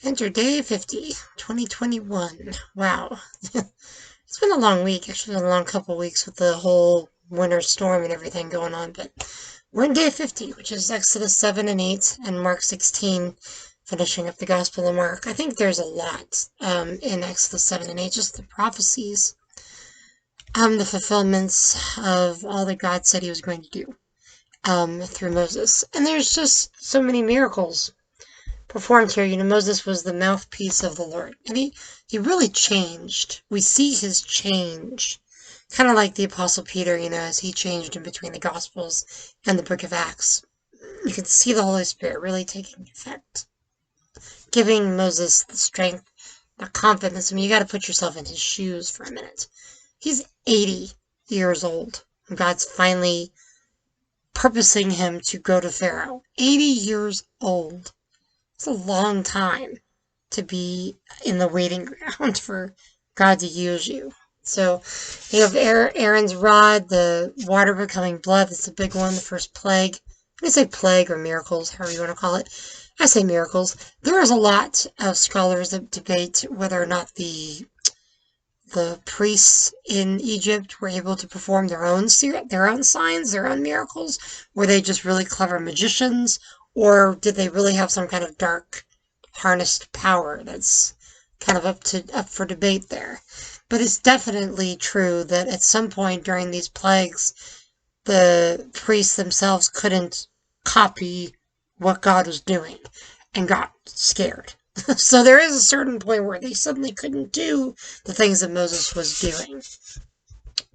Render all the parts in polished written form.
Enter day 50, 2021. Wow. It's been a long week, actually, a long couple weeks with the whole winter storm and everything going on, but we're in day 50, which is Exodus 7 and 8, and Mark 16, finishing up the Gospel of Mark. I think there's a lot in Exodus 7 and 8, just the prophecies, the fulfillments of all that God said he was going to do through Moses. And there's just so many miracles performed here. Moses was the mouthpiece of the Lord. And he really changed. We see his change. Kind of like the Apostle Peter, as he changed in between the Gospels and the book of Acts. You can see the Holy Spirit really taking effect. Giving Moses the strength, the confidence. You got to put yourself in his shoes for a minute. He's 80 years old. And God's finally purposing him to go to Pharaoh. 80 years old. It's a long time to be in the waiting ground for God to use you. So you have Aaron's rod, the water becoming blood. That's the big one, the first plague. I say plague or miracles, however you want to call it. I say miracles. There is a lot of scholars that debate whether or not the priests in Egypt were able to perform their own signs, their own miracles. Were they just really clever magicians, or did they really have some kind of dark harnessed power? That's kind of up for debate there. But it's definitely true that at some point during these plagues, the priests themselves couldn't copy what God was doing and got scared. So there is a certain point where they suddenly couldn't do the things that Moses was doing.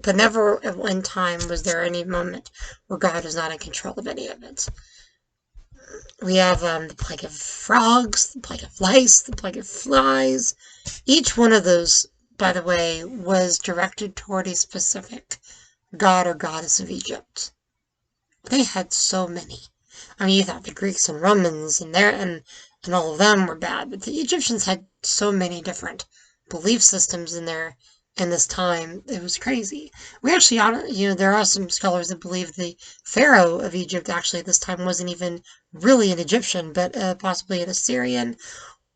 But never at one time was there any moment where God was not in control of any of it. We have the plague of frogs, the plague of lice, the plague of flies. Each one of those, by the way, was directed toward a specific god or goddess of Egypt. They had so many. You thought the Greeks and Romans and all of them were bad, but the Egyptians had so many different belief systems in this time. It was crazy. We actually, there are some scholars that believe the Pharaoh of Egypt actually at this time wasn't even really an Egyptian, but possibly an Assyrian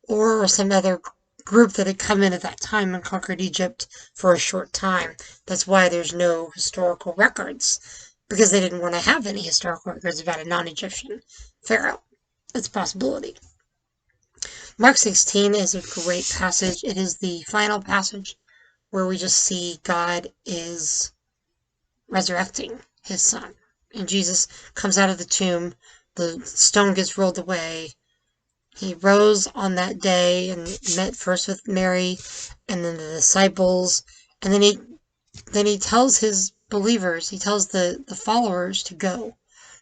or some other group that had come in at that time and conquered Egypt for a short time. That's why there's no historical records, because they didn't want to have any historical records about a non-Egyptian pharaoh. It's a possibility. Mark 16 is a great passage. It is the final passage where we just see God is resurrecting his son. And Jesus comes out of the tomb, the stone gets rolled away. He rose on that day and met first with Mary and then the disciples. And then he tells his believers, he tells the followers to go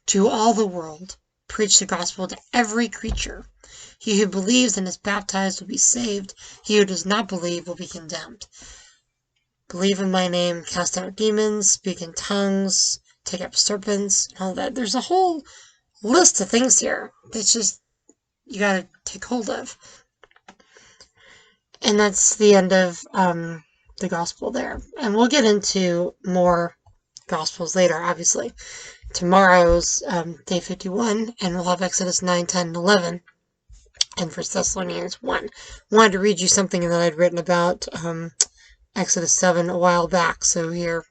to all the world, preach the gospel to every creature. He who believes and is baptized will be saved. He who does not believe will be condemned. Believe in my name, cast out demons, speak in tongues, take up serpents, and all that. There's a whole list of things here that's just you gotta take hold of. And that's the end of the gospel there. And we'll get into more gospels later, obviously. Tomorrow's day 51, and we'll have Exodus 9, 10, and 11. And 1 Thessalonians 1. I wanted to read you something that I'd written about Exodus 7 a while back, so here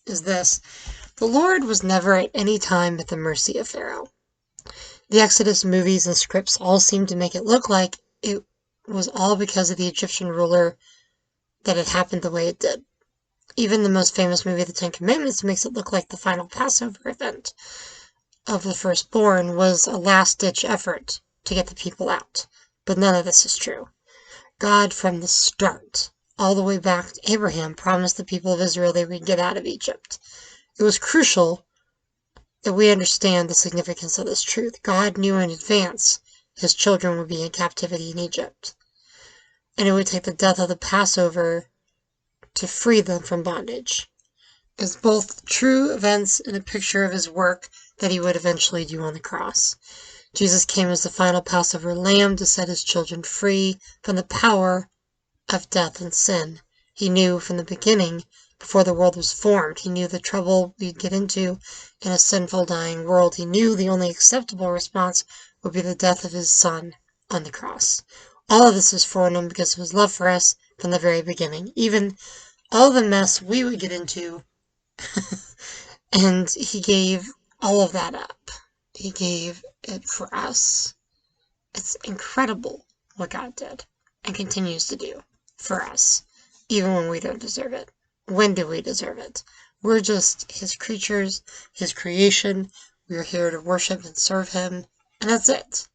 is this. The Lord was never at any time at the mercy of Pharaoh. The Exodus movies and scripts all seem to make it look like it was all because of the Egyptian ruler that it happened the way it did. Even the most famous movie, The Ten Commandments, makes it look like the final Passover event of the firstborn was a last-ditch effort to get the people out. But none of this is true. God, from the start, all the way back to Abraham, promised the people of Israel they would get out of Egypt. It was crucial that we understand the significance of this truth. God knew in advance his children would be in captivity in Egypt. And it would take the death of the Passover to free them from bondage. It's both true events and a picture of his work that he would eventually do on the cross. Jesus came as the final Passover lamb to set his children free from the power of death and sin. He knew from the beginning, before the world was formed, he knew the trouble we'd get into in a sinful, dying world. He knew the only acceptable response would be the death of his son on the cross. All of this was for him because of his love for us from the very beginning. Even all the mess we would get into, and he gave all of that up. He gave it for us. It's incredible what God did and continues to do for us, even when we don't deserve it. When do we deserve it? We're just His creatures, His creation. We're here to worship and serve Him, and that's it.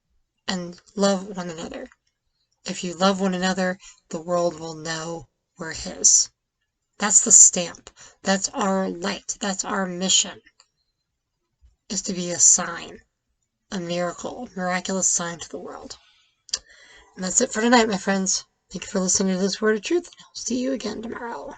And love one another. If you love one another, the world will know we're His. That's the stamp. That's our light. That's our mission, is to be a sign, a miracle, a miraculous sign to the world. And that's it for tonight, my friends. Thank you for listening to this word of truth, and I'll see you again tomorrow.